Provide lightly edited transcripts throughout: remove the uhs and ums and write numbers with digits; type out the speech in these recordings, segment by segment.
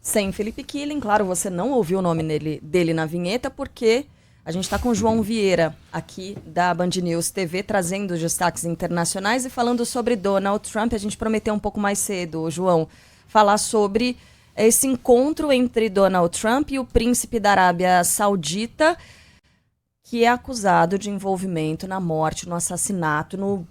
Sem Felipe Killing, claro, você não ouviu o nome dele na vinheta, porque a gente está com o João Vieira, aqui da Band News TV, trazendo os destaques internacionais e falando sobre Donald Trump. A gente prometeu um pouco mais cedo, João, falar sobre esse encontro entre Donald Trump e o príncipe da Arábia Saudita, que é acusado de envolvimento na morte, no assassinato,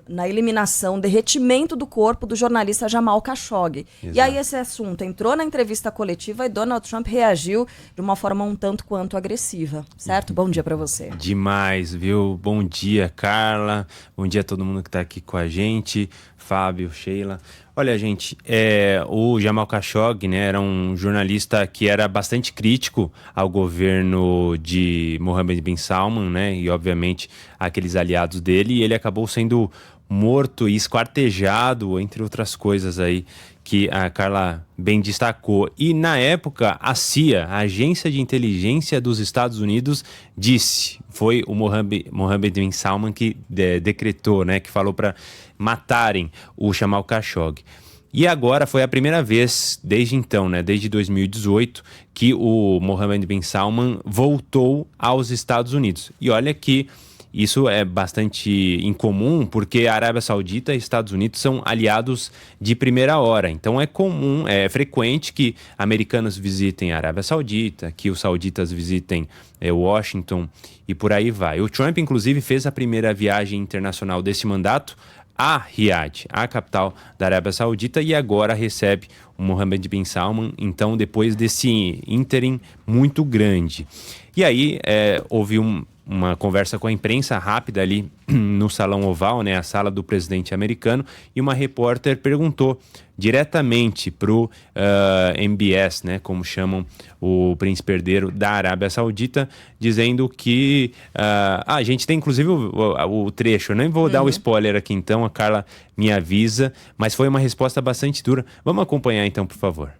na eliminação, derretimento do corpo do jornalista Jamal Khashoggi. Exato. E aí esse assunto entrou na entrevista coletiva e Donald Trump reagiu de uma forma um tanto quanto agressiva, certo? Bom dia para você. Demais, viu? Bom dia, Carla. Bom dia a todo mundo que tá aqui com a gente. Fábio, Sheila. Olha, gente, o Jamal Khashoggi, né, era um jornalista que era bastante crítico ao governo de Mohammed bin Salman, né, e obviamente aqueles aliados dele, e ele acabou sendo morto e esquartejado, entre outras coisas aí que a Carla bem destacou. E na época, a CIA, a Agência de Inteligência dos Estados Unidos, disse, foi o Mohammed bin Salman que decretou, né, que falou para matarem o Jamal Khashoggi. E agora foi a primeira vez, desde então, né, desde 2018, que o Mohammed bin Salman voltou aos Estados Unidos. E olha que isso é bastante incomum, porque a Arábia Saudita e Estados Unidos são aliados de primeira hora. Então é comum, é frequente que americanos visitem a Arábia Saudita, que os sauditas visitem Washington e por aí vai. O Trump, inclusive, fez a primeira viagem internacional desse mandato a Riad, a capital da Arábia Saudita, e agora recebe o Mohammed bin Salman, então depois desse ínterim muito grande. E aí houve uma conversa com a imprensa rápida ali no Salão Oval, né, a sala do presidente americano, e uma repórter perguntou diretamente para o MBS, né, como chamam o príncipe herdeiro da Arábia Saudita, dizendo que a gente tem inclusive o trecho, eu nem vou dar o spoiler aqui então, a Carla me avisa, mas foi uma resposta bastante dura. Vamos acompanhar então, por favor.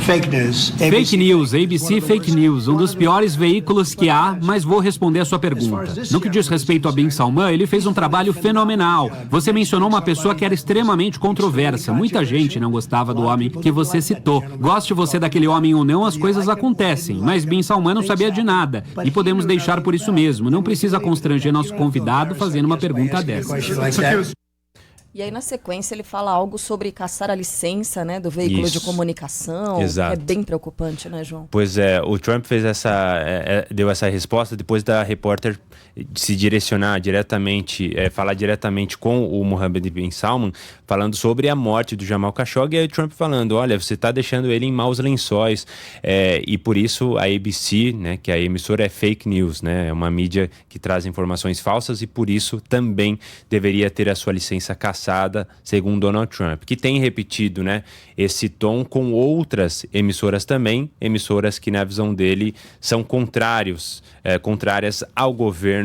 Fake news, ABC Fake News, um dos piores veículos que há, mas vou responder a sua pergunta. No que diz respeito a Bin Salman, ele fez um trabalho fenomenal. Você mencionou uma pessoa que era extremamente controversa. Muita gente não gostava do homem que você citou. Goste você daquele homem ou não, as coisas acontecem, mas Bin Salman não sabia de nada. E podemos deixar por isso mesmo. Não precisa constranger nosso convidado fazendo uma pergunta dessa. E aí, na sequência, ele fala algo sobre caçar a licença, né, do veículo de comunicação. Exato. Que é bem preocupante, né, João? Pois é, o Trump fez deu essa resposta depois da repórter se direcionar diretamente, falar diretamente com o Mohammed bin Salman, falando sobre a morte do Jamal Khashoggi, e aí o Trump falando, olha, você está deixando ele em maus lençóis, e por isso a ABC, né, que a emissora é fake news, né, é uma mídia que traz informações falsas e por isso também deveria ter a sua licença cassada, segundo Donald Trump, que tem repetido, né, esse tom com outras emissoras também, emissoras que na visão dele são contrárias ao governo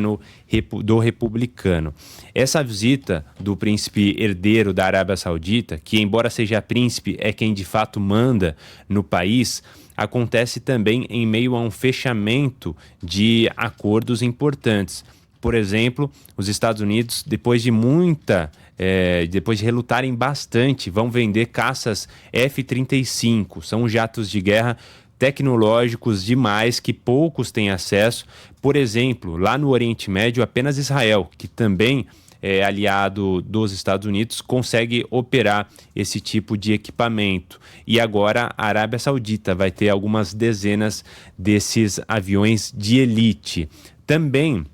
do republicano. Essa visita do príncipe herdeiro da Arábia Saudita, que embora seja príncipe, é quem de fato manda no país, acontece também em meio a um fechamento de acordos importantes. Por exemplo, os Estados Unidos, depois de relutarem bastante, vão vender caças F-35, são jatos de guerra tecnológicos demais que poucos têm acesso. Por exemplo, lá no Oriente Médio, apenas Israel, que também é aliado dos Estados Unidos, consegue operar esse tipo de equipamento. E agora a Arábia Saudita vai ter algumas dezenas desses aviões de elite. Também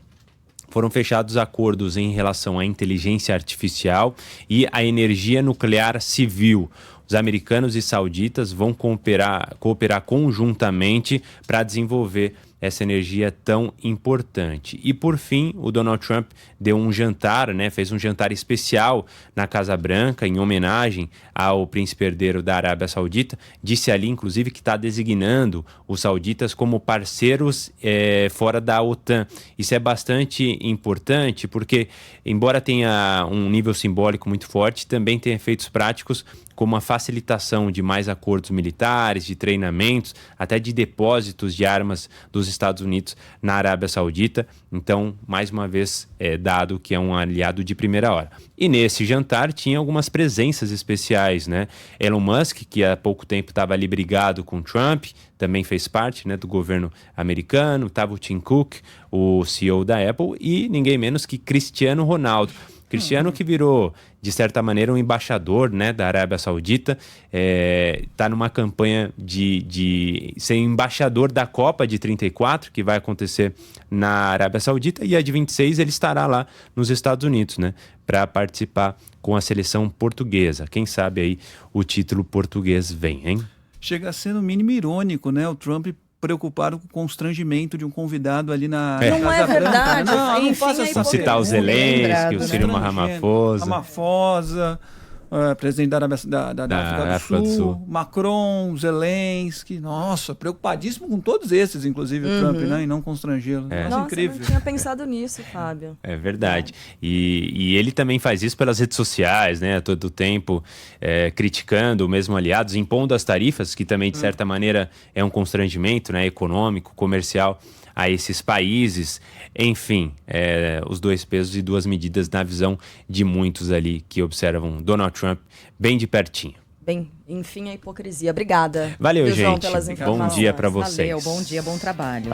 foram fechados acordos em relação à inteligência artificial e à energia nuclear civil. Os americanos e sauditas vão cooperar conjuntamente para desenvolver essa energia tão importante. E por fim, o Donald Trump deu um jantar, né, fez um jantar especial na Casa Branca em homenagem ao príncipe herdeiro da Arábia Saudita. Disse ali, inclusive, que está designando os sauditas como parceiros fora da OTAN. Isso é bastante importante porque, embora tenha um nível simbólico muito forte, também tem efeitos práticos como a facilitação de mais acordos militares, de treinamentos, até de depósitos de armas dos Estados Unidos na Arábia Saudita. Então, mais uma vez, dado que é um aliado de primeira hora. E nesse jantar tinha algumas presenças especiais, né? Elon Musk, que há pouco tempo estava ali brigado com Trump, também fez parte, né, do governo americano. Estava o Tim Cook, o CEO da Apple, e ninguém menos que Cristiano Ronaldo. Cristiano que virou, de certa maneira, um embaixador, né, da Arábia Saudita, está numa campanha de ser embaixador da Copa de 34, que vai acontecer na Arábia Saudita, e a de 26 ele estará lá nos Estados Unidos, né, para participar com a seleção portuguesa. Quem sabe aí o título português vem, hein? Chega a ser no mínimo irônico, né? O Trump preocupado com o constrangimento de um convidado ali na Não é verdade. Não faça essa... citar o Zelensky, o Cyril Ramaphosa, presidente da África do Sul, Macron, Zelensky, nossa, preocupadíssimo com todos esses, inclusive o Trump, né? E não constrangê-lo. Nossa, incrível. Eu não tinha pensado nisso, Fábio. É verdade. E ele também faz isso pelas redes sociais, né? Todo o tempo criticando, mesmo aliados, impondo as tarifas, que também, de certa maneira, é um constrangimento, né? Econômico, comercial a esses países. Enfim, os dois pesos e duas medidas na visão de muitos ali que observam Donald Trump bem de pertinho. Bem, enfim, a hipocrisia. Obrigada. Valeu, João, gente. pelas informações. Bom dia para vocês. Valeu, bom dia, bom trabalho.